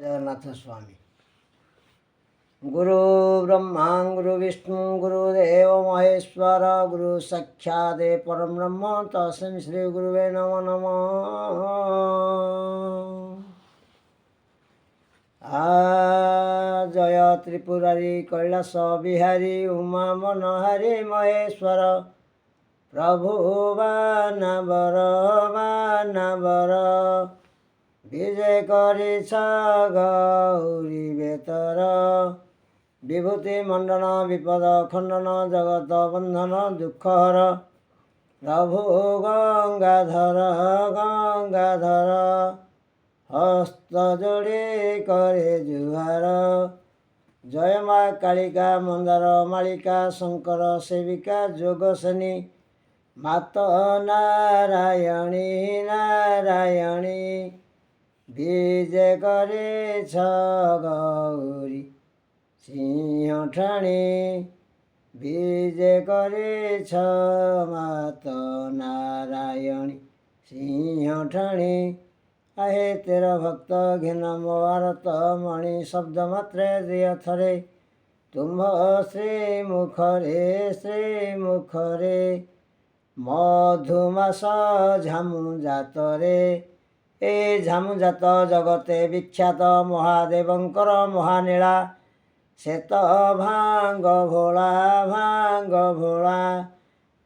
जगन्नाथ स्वामी। गुरु ब्रह्मा गुरु विष्णु गुरुदेव महेश्वर गुरु साक्षात् परम ब्रह्म तस्मै श्री गुरुवे नमो नमः। जय त्रिपुरारी कैलास बिहारी उमा मनोहरी महेश्वर प्रभु बानावर विजय करिछ गौरी बेतर विभूति मण्डन विपद खण्डन जगत बन्धन दुःख हर प्रभु गंगाधर हस्त जोड़ी करे जुहार। जय मा कालिका मंदार मालिका शंकर सेविका जोगसेनी मात नारायणी विजय करेछ गौरी सिंह ठाणी विजय करेछ मात नारायणी सिंह ठाणी। आहे तेरा भक्त घिन भारत मणि शब्द मात्रे दिय थरे तुम्भ श्री मुखरे मधुमास झामु जातरे। ए झामु जात जगते विख्यात महादेवंकर महानीला श्वेत भांग भोला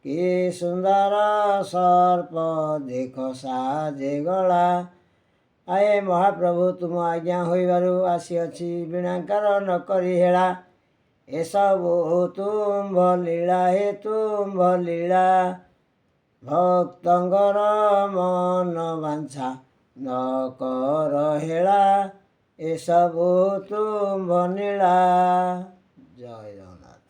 कि सुंदर सर्प देख साजे गला। आए महाप्रभु तुम आज्ञा होइबारु आसीअछि बिणाकार न करी हेला एसबु तुम लीला हे तुम लीला भक्तंगर मन बांछा न कर हेला एसबु तुम लीला। जय जगन्नाथ।